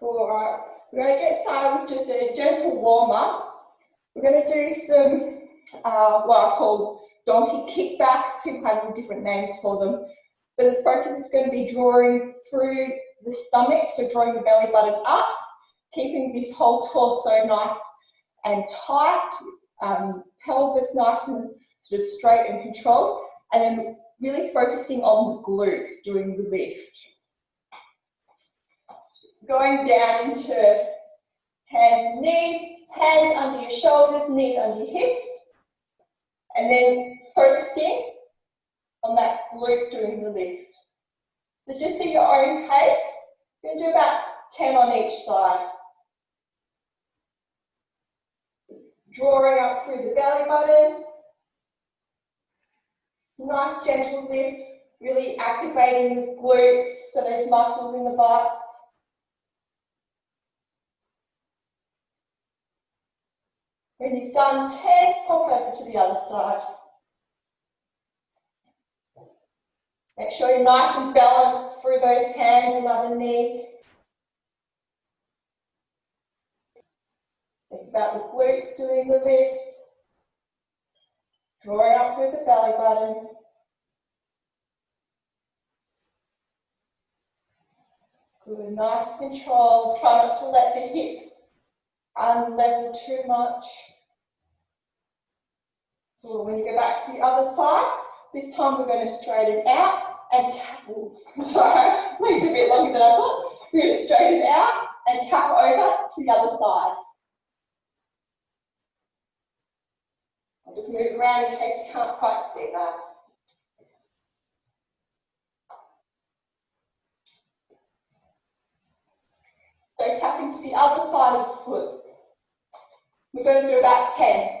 Cool, all right. We're going to get started with just a gentle warm-up. We're going to do some what I call donkey kickbacks. People have different names for them. But the focus is going to be drawing through the stomach, so drawing the belly button up, keeping this whole torso nice and tight, pelvis nice and sort of straight and controlled, and then really focusing on the glutes, doing the lift. Going down into hands and knees, hands under your shoulders, knees under your hips, and then focusing on that glute doing the lift. So just at your own pace, you're going to do about 10 on each side. Drawing up through the belly button. Nice gentle lift, really activating the glutes, so those muscles in the butt. When you've done 10, pop over to the other side. Make sure you're nice and balanced through those hands and underneath. Think about the glutes doing the lift. Drawing up through the belly button. Good, nice control. Try not to let the hips unlevel too much. Good. When you go back to the other side, this time we're going to straighten out and tap. Sorry, makes it a bit longer than I thought. We're going to straighten out and tap over to the other side. I'll just move around in case you can't quite see that. So tapping to the other side of the foot. We're going to do about 10.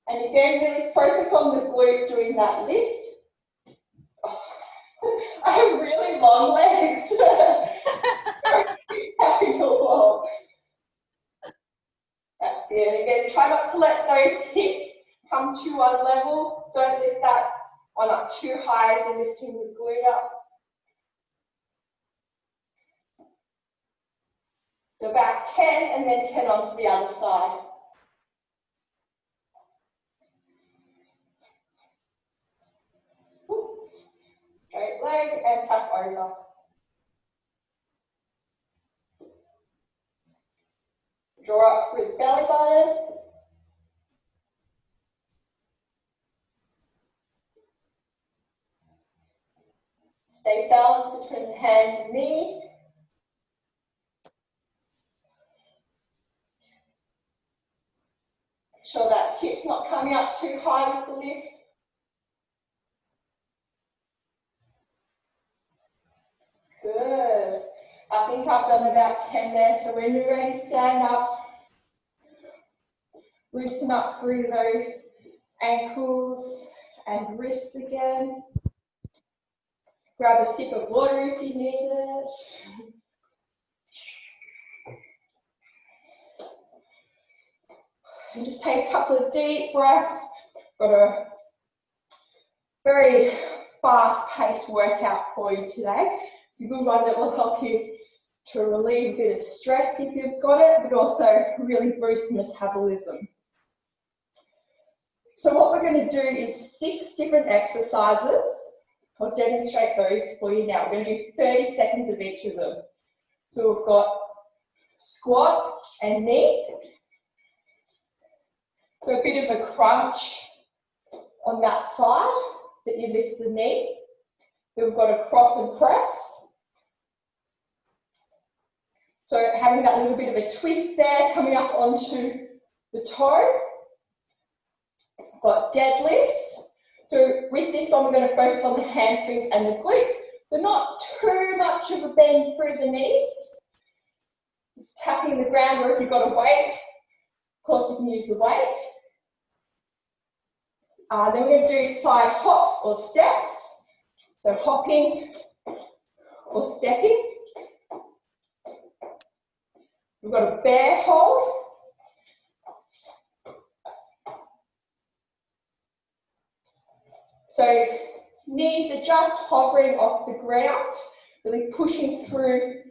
And again, really focus on the glute doing that lift. Oh, I have really long legs. Tapping the wall. That's it. Again, try not to let those hips come too unlevel. Don't lift that one up too high as you're lifting the glute up. So about 10 and then 10 onto the other side. Straight leg and tap over. Draw up through the belly button. Stay balanced between the hands and knees. Make sure that hip's not coming up too high with the lift. Good. I think I've done about 10 there, so when you're ready, stand up. Loosen up through those ankles and wrists again. Grab a sip of water if you need it. And just take a couple of deep breaths. Got a very fast-paced workout for you today. It's a good one that will help you to relieve a bit of stress if you've got it, but also really boost metabolism. So what we're going to do is 6 different exercises. I'll demonstrate those for you now. We're going to do 30 seconds of each of them. So we've got squat and knee. So a bit of a crunch on that side that you lift the knee. Then we've got a cross and press. So having that little bit of a twist there, coming up onto the toe. We've got deadlifts. So with this one, we're going to focus on the hamstrings and the glutes. They're not too much of a bend through the knees. Just tapping the ground, or if you've got a weight, of course you can use the weight. Then we're going to do side hops or steps. So hopping or stepping. We've got a bear hold. So knees are just hovering off the ground, really pushing through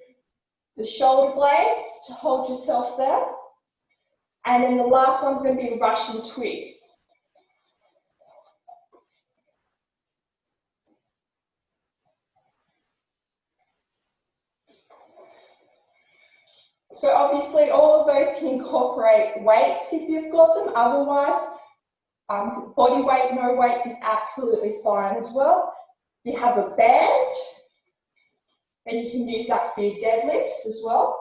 the shoulder blades to hold yourself there. And then the last one's going to be a Russian twist. So obviously all of those can incorporate weights if you've got them. Otherwise, body weight, no weights is absolutely fine as well. You have a band, and you can use that for your deadlifts as well.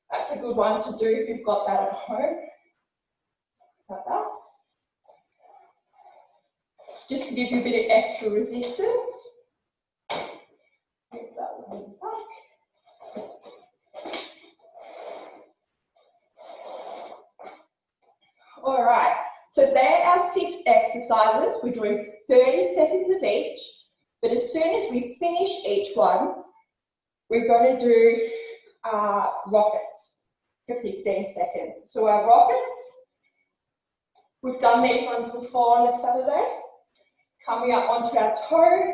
That's a good one to do if you've got that at home. Like that. Just to give you a bit of extra resistance. Get that one back. All right, so there are 6 exercises. We're doing 30 seconds of each, but as soon as we finish each one, we're going to do rockets for 15 seconds. So our rockets, we've done these ones before on a Saturday. Coming up onto our toes,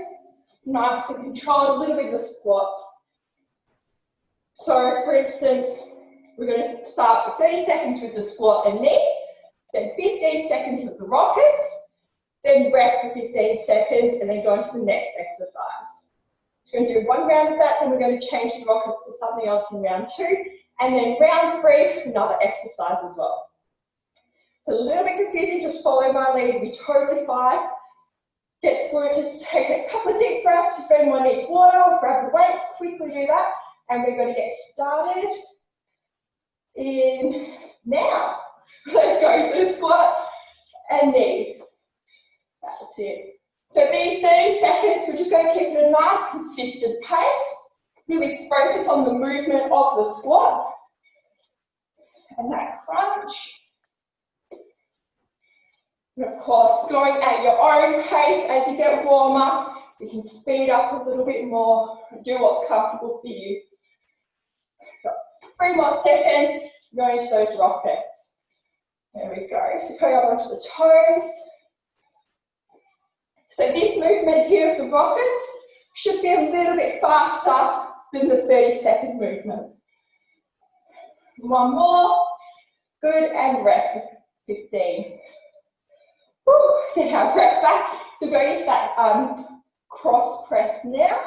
nice and controlled, a little bit of a squat. So for instance, we're going to start with 30 seconds with the squat and knee, then 15 seconds with the rockets, then rest for 15 seconds, and then go on to the next exercise. We're going to do one round of that, then we're going to change the rockets to something else in round 2, and then round 3, another exercise as well. It's a little bit confusing, just follow my lead, it'll be totally fine. Get through it, just take a couple of deep breaths. If anyone needs water, grab the weights, quickly do that. And we're going to get started in now. Let's go, so squat and knee. That's it. So these 30 seconds, we're just going to keep it a nice, consistent pace. Really focus on the movement of the squat. And that crunch. And of course, going at your own pace as you get warmer, you can speed up a little bit more and do what's comfortable for you. Got 3 more seconds, going to those rockets. There we go. So going up onto the toes. So this movement here of the rockets should be a little bit faster than the 30-second movement. One more. Good, and rest for 15. Woo, get our breath back. So going into that cross press now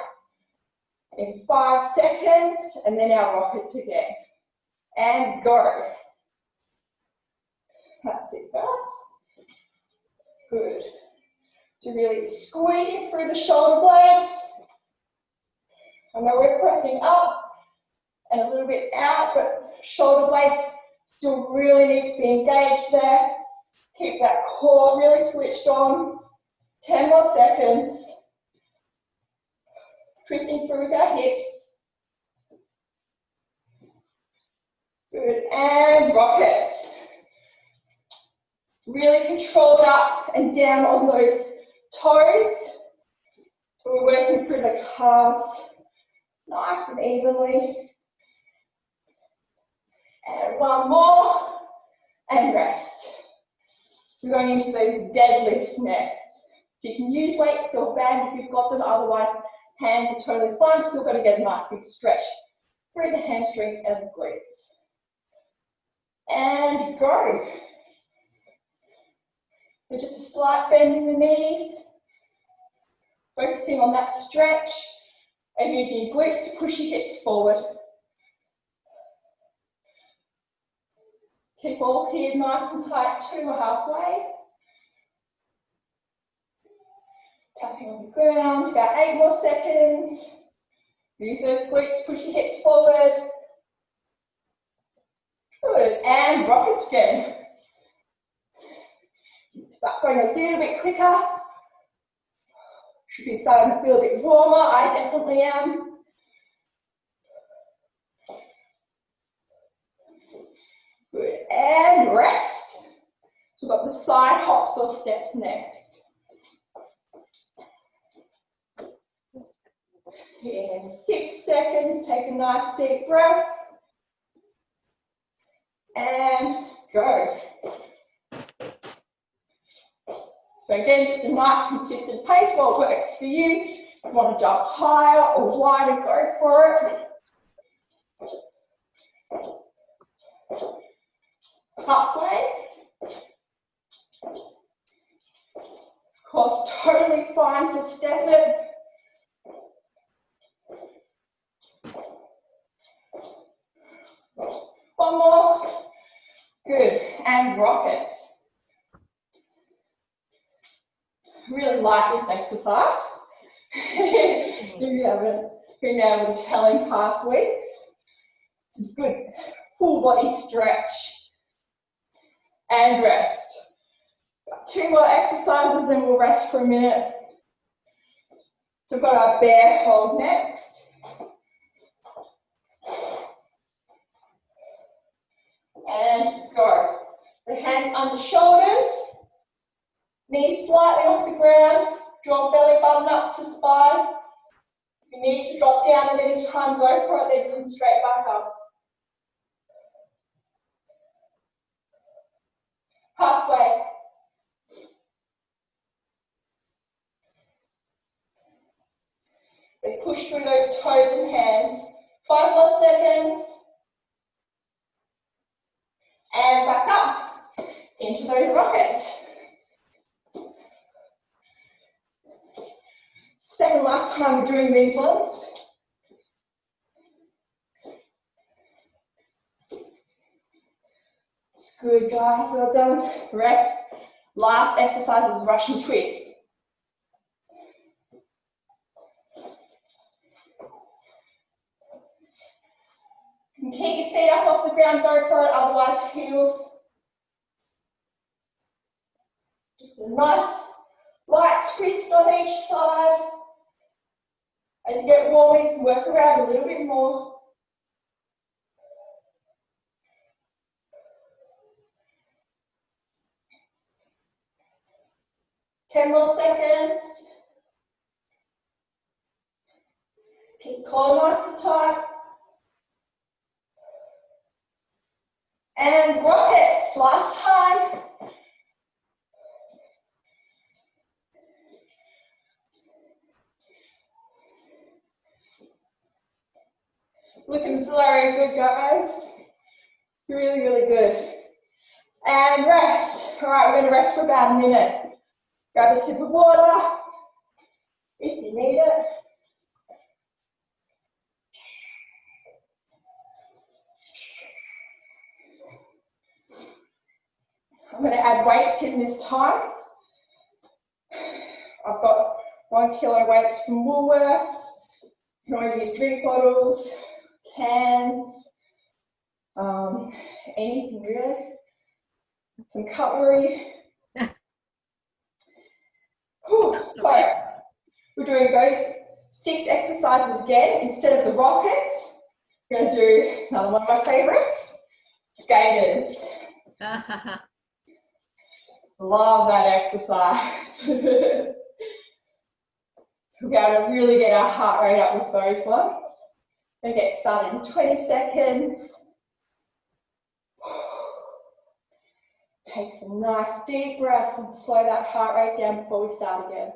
in 5 seconds, and then our rockets again. And go. That's it, guys. Good. So really squeezing through the shoulder blades. I know we're pressing up and a little bit out, but shoulder blades still really need to be engaged there. Keep that core really switched on. 10 more seconds. Twisting through with our hips. Good, and rockets. Really controlled up and down on those toes. So we're working through the calves nice and evenly. And one more, and rest. So we're going into those deadlifts next. So you can use weights or band if you've got them, otherwise hands are totally fine. Still got to get a nice big stretch through the hamstrings and the glutes. And go. So just a slight bend in the knees. Focusing on that stretch and using your glutes to push your hips forward. Keep all here nice and tight to or halfway. Tapping on the ground, about 8 more seconds. Use those glutes to push your hips forward. Good, and rockets again. Start going a little bit quicker. Should be starting to feel a bit warmer, I definitely am. Good, and rest. So we've got the side hops or steps next. In 6 seconds, take a nice deep breath. And go. So again, just a nice consistent pace while it works for you. If you want to jump higher or wider, go for it. Halfway. Of course, totally fine to step it. One more. Good. And rockets. Really like this exercise. If you haven't been able to tell in past weeks. Good full body stretch. And rest. 2 more exercises, then we'll rest for a minute. So we've got our bear hold next. And go. The hands under shoulders. Knees slightly off the ground. Draw belly button up to spine. If you need to drop down at any time, go for it, then come straight back up. Halfway. Then push through those toes and hands. 5 more seconds. And back up into those rockets. Second last time we're doing these ones. It's good, guys. Well done. Rest. Last exercise is Russian twist. You can keep your feet up off the ground, go for it, otherwise heels. Just a nice light twist on each side. As you get warm, you can work around a little bit more. Ten more seconds. Keep the core nice and tight. And rockets, last time. Looking very good, guys. Really, really good. And rest. All right, we're going to rest for about a minute. Grab a sip of water if you need it. I'm going to add weights in this time. I've got 1 kilo weights from Woolworths. You can always use drink bottles, cans, anything really. Some cutlery. So we're doing those 6 exercises again. Instead of the rockets, we're going to do another one of my favorites, skaters. Love that exercise. We'll be able to really get our heart rate up with those ones. We'll get started in 20 seconds. Take some nice deep breaths and slow that heart rate down before we start again.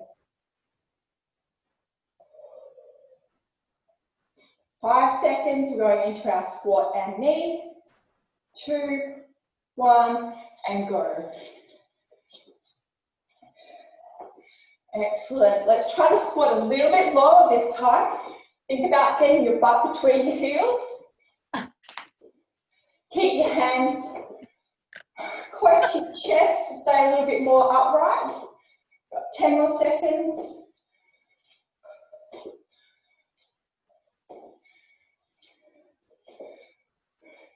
5 seconds, we're going into our squat and knee. 2, 1, and go. Excellent. Let's try to squat a little bit lower this time. Think about getting your butt between your heels. Keep your hands close to your chest to stay a little bit more upright. Got 10 more seconds.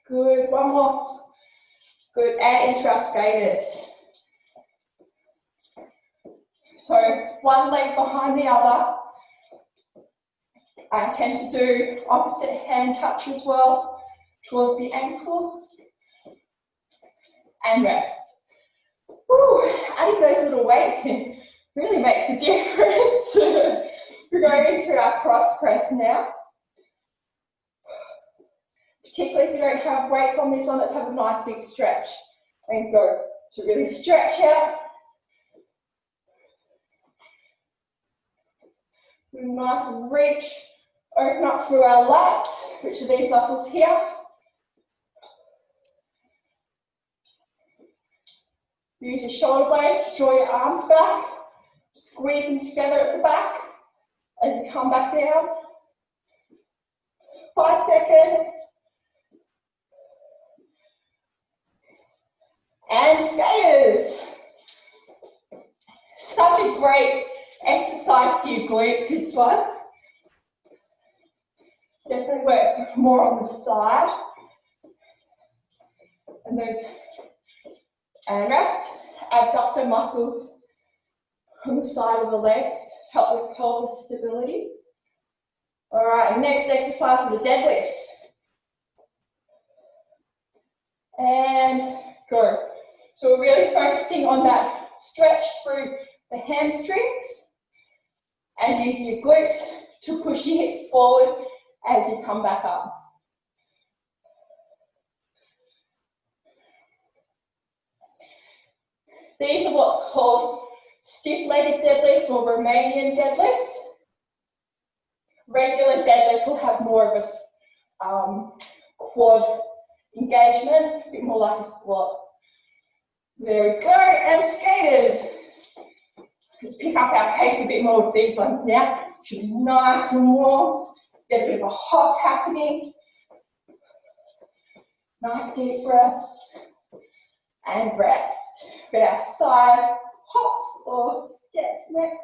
Good, 1 more. Good, and into our skaters. So 1 leg behind the other. I tend to do opposite hand touch as well towards the ankle. And rest. Woo, adding those little weights in really makes a difference. We're going into our cross press now. Particularly if you don't have weights on this one, let's have a nice big stretch. And go. So really stretch out. Nice reach Open up through our lats, which are these muscles here. Use your shoulder blades to draw your arms back. Squeeze them together at the back as you come back down. 5 seconds. And skaters. Such a great exercise for your glutes, this one. Definitely works more on the side. And those, and rest. Abductor muscles on the side of the legs help with pelvic stability. All right, next exercise is the deadlifts. And go. So we're really focusing on that stretch through the hamstrings and using your glutes to push your hips forward as you come back up. These are what's called stiff-legged deadlift or Romanian deadlift. Regular deadlift will have more of a quad engagement, a bit more like a squat. There we go, and skaters. Let's pick up our pace a bit more with these ones now. Should be nice and warm. Get a bit of a hop happening. Nice deep breaths. And rest. Get our side hops or steps next.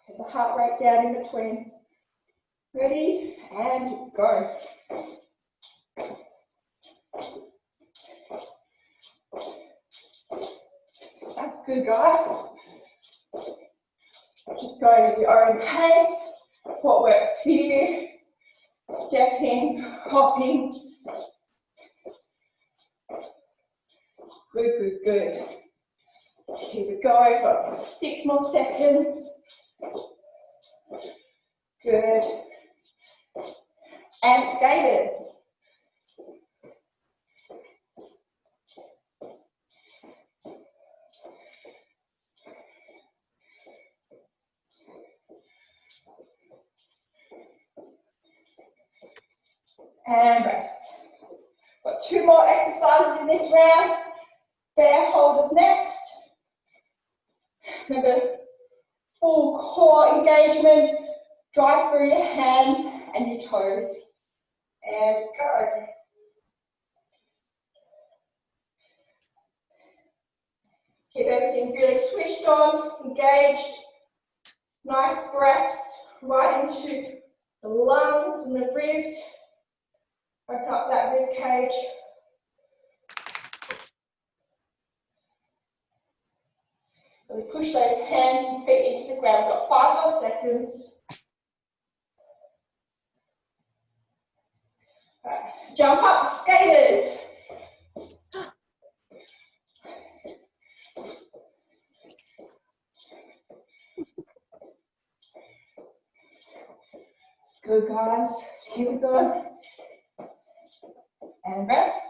Get the heart rate down in between. Ready, and go. That's good, guys. Just going at your own pace. What works for you? Stepping, hopping. Good, good, good. Here we go. Got 6 more seconds. Good. And skaters. And rest. Got 2 more exercises in this round. Bear holders next. Remember, full core engagement. Drive through your hands and your toes. And go. Keep everything really switched on, engaged. Nice breaths right into the lungs and the ribs. Open up that rib cage. So we push those hands and feet into the ground. We've got 5 more seconds. Right. Jump up, skaters. Good, guys. Here we go. And rest.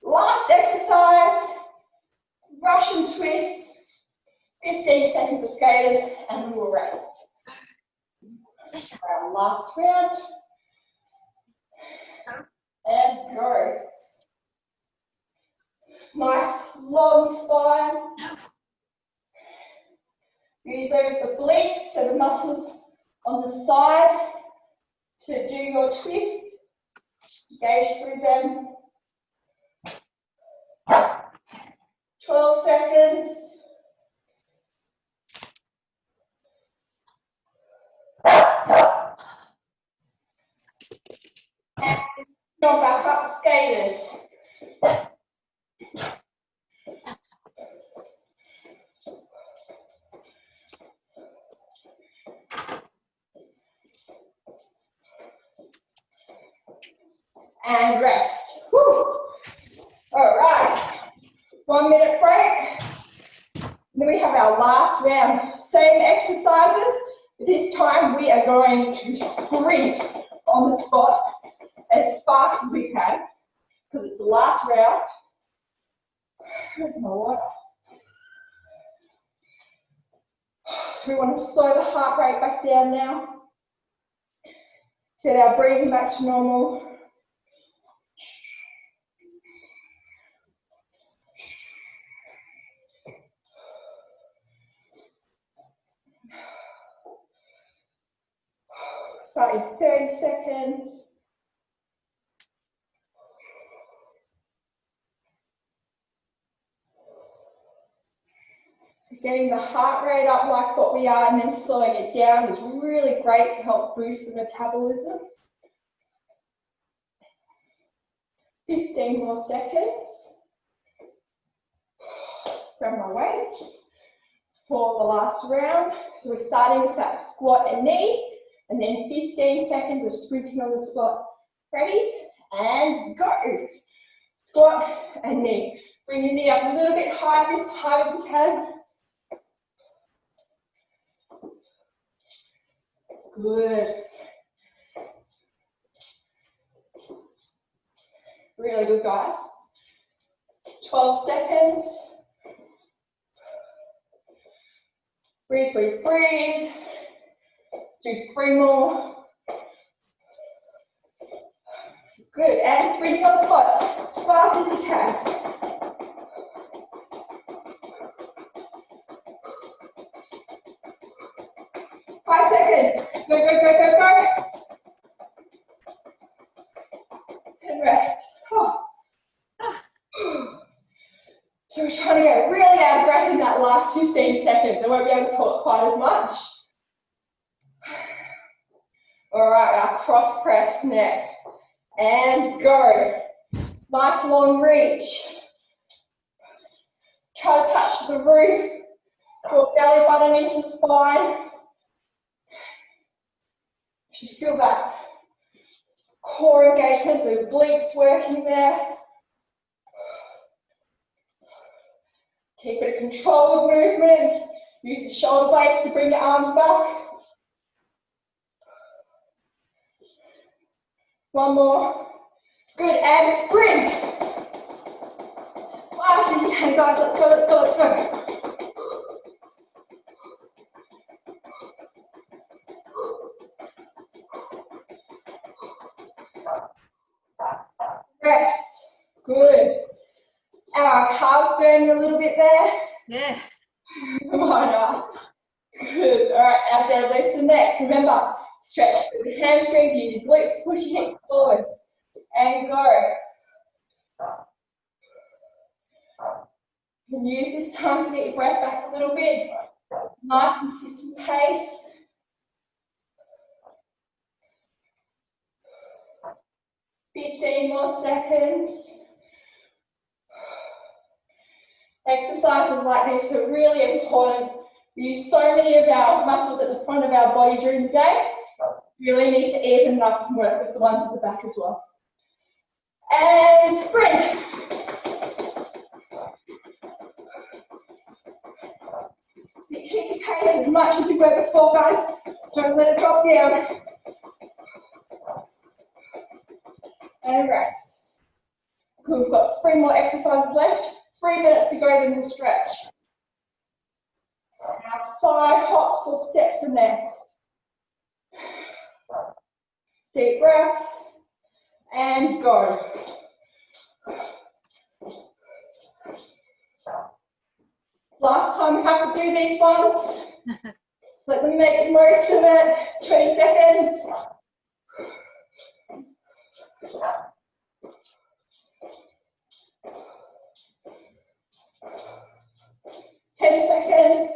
Last exercise. Russian twist. 15 seconds of skaters, and we will rest. Our last round. And go. Nice long spine. Use those obliques, so the muscles on the side, to do your twist. Engage through them. 12 seconds. And jump back up, skaters. And rest. Whew. All right. 1 minute break. Then we have our last round. Same exercises. This time we are going to sprint on the spot as fast as we can because it's the last round. My water. So we want to slow the heart rate back down now. Get our breathing back to normal. Start in 30 seconds. Getting the heart rate up like what we are and then slowing it down is really great to help boost the metabolism. 15 more seconds. Grab my weights for the last round. So we're starting with that squat and knee, and then 15 seconds of sprinting on the squat. Ready? And go. Squat and knee. Bring your knee up a little bit higher this time if you can. Good. Really good, guys. 12 seconds. Breathe, breathe, breathe. Do 3 more. Good, and sprinting on the spot as fast as you can. Five seconds. Go, go, go, go, go. And rest. Oh. So we're trying to get really out of breath in that last 15 seconds. I won't be able to talk quite as much. All right, our cross press next. And go. Nice long reach. Try to touch the roof. Draw belly button into spine. You feel that core engagement, the obliques working there. Keep it a controlled movement. Use the shoulder blades to bring your arms back. One more. Good, and sprint. As fast as you can, guys. Let's go, let's go, let's go. Rest. Good. Our calves burning a little bit there. Yeah. Come on up. Good. All right, our deadlifts are next. Remember, stretch the hamstrings, use your glutes to push your hips forward. And go. You can use this time to get your breath back a little bit. Nice, consistent pace. Fifteen more seconds. Exercises like this are really important. We use so many of our muscles at the front of our body during the day. We really need to even up and work with the ones at the back as well. And sprint. So keep your pace as much as you were before, guys. Don't let it drop down. And rest. Good, we've got 3 more exercises left. 3 minutes to go, then we'll stretch. Our side hops or steps are next. Deep breath. And go. Last time we have to do these ones. Let them make the most of it. 20 seconds. Seconds.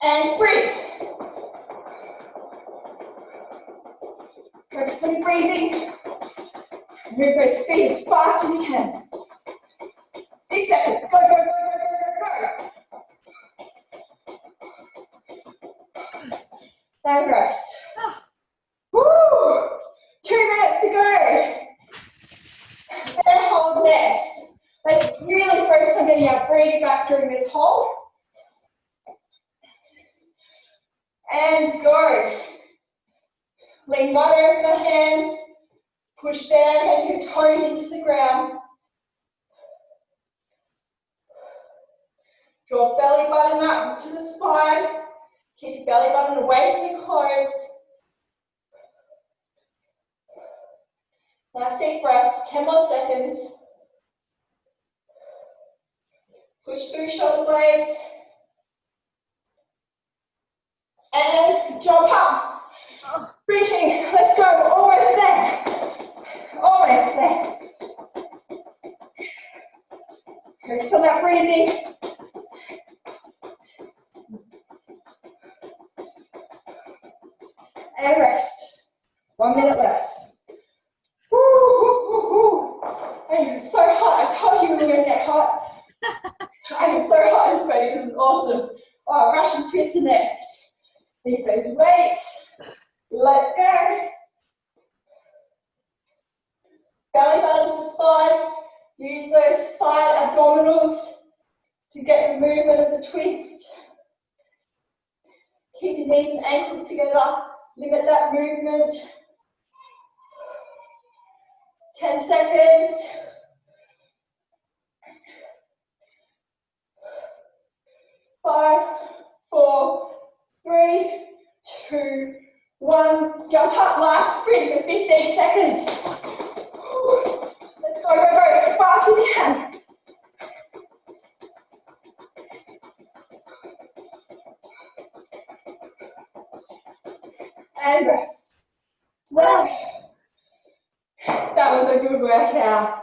And sprint. Focus on breathing. Move those feet as fast as you can. 6 seconds. Go, go, go, go, go, go, go. And rest. Woo! 2 minutes to go. And hold next. Let's really focus on getting our breathing back during this hold. And go. Lean wide over the hands. Push down, take your toes into the ground. up to the spine. Keep your belly button away from your clothes. Nice deep breaths, 10 more seconds. Push through shoulder blades. And jump up. Bridging, let's go, we're almost there. Almost there. Focus on that breathing. And rest. 1 minute left. Woo, woo, woo, woo. I am so hot. I told you we were going to get hot. I am so hot this morning. This is awesome. Oh, Russian twister next. Leave those weights. Let's go. Belly button to spine. Use those side abdominals to get the movement of the twist. Keep your knees and ankles together. Limit that movement. 10 seconds. 5, 4, 3, 2, 1. Jump up, last sprint for 15 seconds. Let's go, go, go, as fast as you can. And rest. Well, that was a good workout.